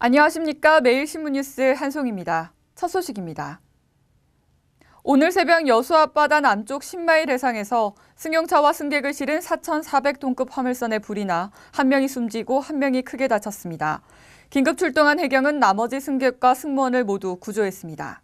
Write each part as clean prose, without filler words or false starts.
안녕하십니까. 매일신문 뉴스 한송입니다. 첫 소식입니다. 오늘 새벽 여수 앞바다 남쪽 10마일 해상에서 승용차와 승객을 실은 4,400톤급 화물선에 불이 나 한 명이 숨지고 한 명이 크게 다쳤습니다. 긴급 출동한 해경은 나머지 승객과 승무원을 모두 구조했습니다.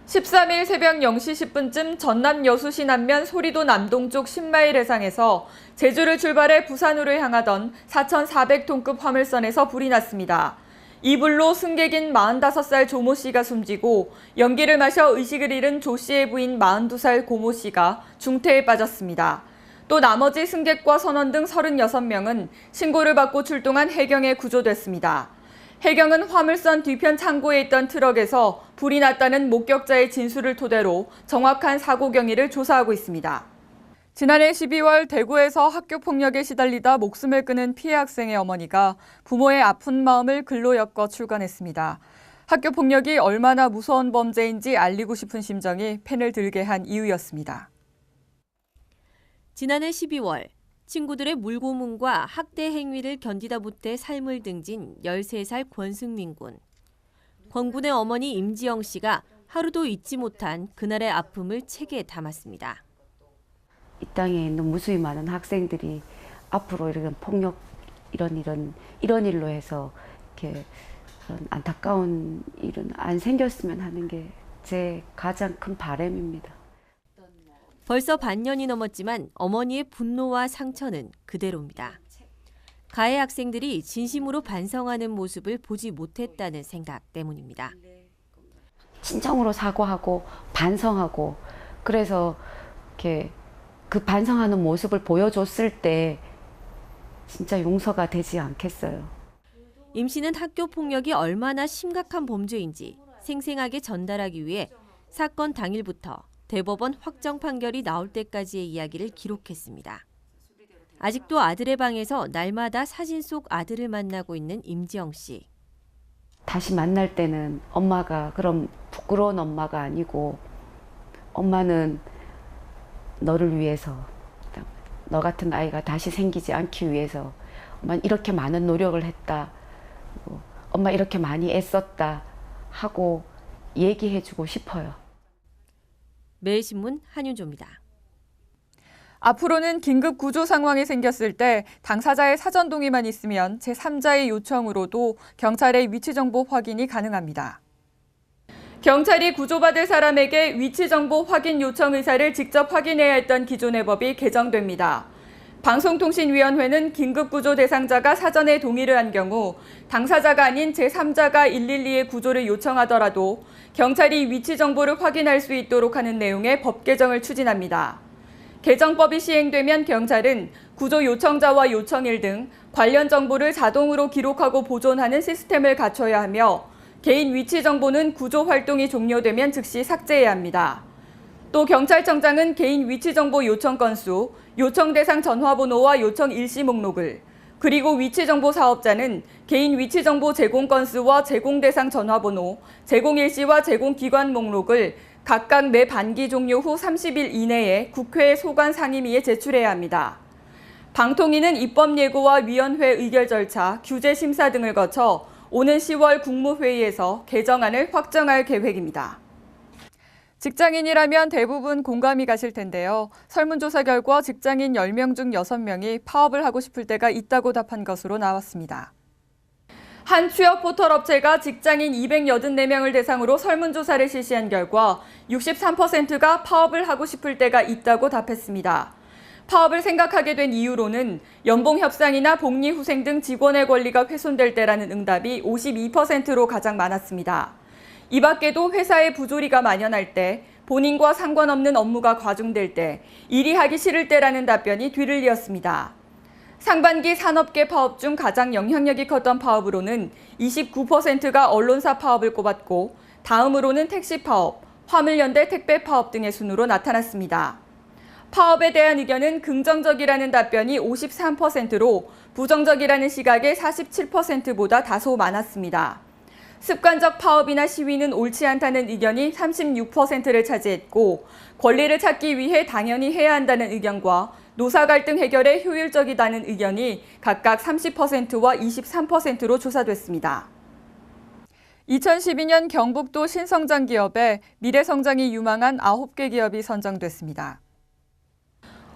13일 새벽 0시 10분쯤 전남 여수시 남면 소리도 남동쪽 10마일 해상에서 제주를 출발해 부산으로 향하던 4,400톤급 화물선에서 불이 났습니다. 이 불로 승객인 45살 조모 씨가 숨지고 연기를 마셔 의식을 잃은 조 씨의 부인 42살 고모 씨가 중태에 빠졌습니다. 또 나머지 승객과 선원 등 36명은 신고를 받고 출동한 해경에 구조됐습니다. 해경은 화물선 뒤편 창고에 있던 트럭에서 불이 났다는 목격자의 진술을 토대로 정확한 사고 경위를 조사하고 있습니다. 지난해 12월 대구에서 학교 폭력에 시달리다 목숨을 끊은 피해 학생의 어머니가 부모의 아픈 마음을 글로 엮어 출간했습니다. 학교 폭력이 얼마나 무서운 범죄인지 알리고 싶은 심정이 펜을 들게 한 이유였습니다. 지난해 12월 친구들의 물고문과 학대 행위를 견디다 못해 삶을 등진 13살 권승민 군. 권 군의 어머니 임지영 씨가 하루도 잊지 못한 그날의 아픔을 책에 담았습니다. 이 땅에 있는 무수히 많은 학생들이 앞으로 이런 폭력 이런 일로 해서 이렇게 그런 안타까운 일은 안 생겼으면 하는 게 제 가장 큰 바람입니다. 벌써 반년이 넘었지만 어머니의 분노와 상처는 그대로입니다. 가해 학생들이 진심으로 반성하는 모습을 보지 못했다는 생각 때문입니다. 진정으로 사과하고 반성하고 그래서 이렇게 그 반성하는 모습을 보여줬을 때 진짜 용서가 되지 않겠어요. 임 씨는 학교 폭력이 얼마나 심각한 범죄인지 생생하게 전달하기 위해 사건 당일부터 대법원 확정 판결이 나올 때까지의 이야기를 기록했습니다. 아직도 아들의 방에서 날마다 사진 속 아들을 만나고 있는 임지영 씨. 다시 만날 때는 엄마가 그럼 부끄러운 엄마가 아니고 엄마는 너를 위해서 너 같은 아이가 다시 생기지 않기 위해서 엄마는 이렇게 많은 노력을 했다. 엄마 이렇게 많이 애썼다 하고 얘기해주고 싶어요. 매일신문 한윤조입니다. 앞으로는 긴급 구조 상황이 생겼을 때 당사자의 사전 동의만 있으면 제3자의 요청으로도 경찰의 위치 정보 확인이 가능합니다. 경찰이 구조받을 사람에게 위치 정보 확인 요청 의사를 직접 확인해야 했던 기존의 법이 개정됩니다. 방송통신위원회는 긴급구조 대상자가 사전에 동의를 한 경우 당사자가 아닌 제3자가 112에 구조를 요청하더라도 경찰이 위치 정보를 확인할 수 있도록 하는 내용의 법 개정을 추진합니다. 개정법이 시행되면 경찰은 구조 요청자와 요청일 등 관련 정보를 자동으로 기록하고 보존하는 시스템을 갖춰야 하며 개인 위치 정보는 구조 활동이 종료되면 즉시 삭제해야 합니다. 또 경찰청장은 개인 위치 정보 요청 건수, 요청 대상 전화번호와 요청 일시 목록을, 그리고 위치 정보 사업자는 개인 위치 정보 제공 건수와 제공 대상 전화번호, 제공 일시와 제공 기관 목록을 각각 매 반기 종료 후 30일 이내에 국회 소관 상임위에 제출해야 합니다. 방통위는 입법 예고와 위원회 의결 절차, 규제 심사 등을 거쳐 오는 10월 국무회의에서 개정안을 확정할 계획입니다. 직장인이라면 대부분 공감이 가실 텐데요. 설문조사 결과 직장인 10명 중 6명이 파업을 하고 싶을 때가 있다고 답한 것으로 나왔습니다. 한 취업 포털 업체가 직장인 284명을 대상으로 설문조사를 실시한 결과 63%가 파업을 하고 싶을 때가 있다고 답했습니다. 파업을 생각하게 된 이유로는 연봉 협상이나 복리 후생 등 직원의 권리가 훼손될 때라는 응답이 52%로 가장 많았습니다. 이 밖에도 회사에 부조리가 만연할 때, 본인과 상관없는 업무가 과중될 때, 일이 하기 싫을 때라는 답변이 뒤를 이었습니다. 상반기 산업계 파업 중 가장 영향력이 컸던 파업으로는 29%가 언론사 파업을 꼽았고, 다음으로는 택시 파업, 화물연대 택배 파업 등의 순으로 나타났습니다. 파업에 대한 의견은 긍정적이라는 답변이 53%로 부정적이라는 시각의 47%보다 다소 많았습니다. 습관적 파업이나 시위는 옳지 않다는 의견이 36%를 차지했고 권리를 찾기 위해 당연히 해야 한다는 의견과 노사 갈등 해결에 효율적이다는 의견이 각각 30%와 23%로 조사됐습니다. 2012년 경북도 신성장 기업에 미래성장이 유망한 9개 기업이 선정됐습니다.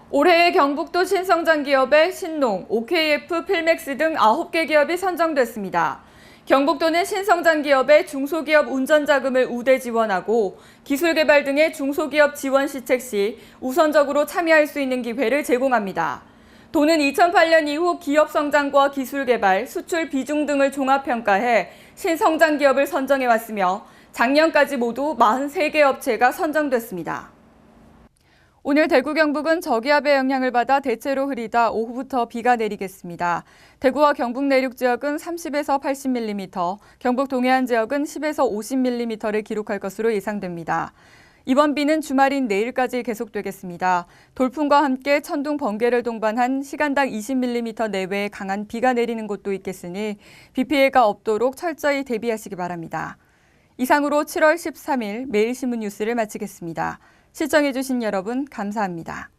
올해의 경북도 신성장 기업에 신농, OKF, 필맥스 등 9개 기업이 선정됐습니다. 경북도는 신성장 기업에 중소기업 운전자금을 우대 지원하고 기술개발 등의 중소기업 지원 시책 시 우선적으로 참여할 수 있는 기회를 제공합니다. 도는 2008년 이후 기업 성장과 기술개발, 수출 비중 등을 종합평가해 신성장 기업을 선정해왔으며 작년까지 모두 43개 업체가 선정됐습니다. 오늘 대구 경북은 저기압의 영향을 받아 대체로 흐리다 오후부터 비가 내리겠습니다. 대구와 경북 내륙 지역은 30에서 80mm, 경북 동해안 지역은 10에서 50mm를 기록할 것으로 예상됩니다. 이번 비는 주말인 내일까지 계속되겠습니다. 돌풍과 함께 천둥, 번개를 동반한 시간당 20mm 내외의 강한 비가 내리는 곳도 있겠으니 비 피해가 없도록 철저히 대비하시기 바랍니다. 이상으로 7월 13일 매일신문 뉴스를 마치겠습니다. 시청해주신 여러분 감사합니다.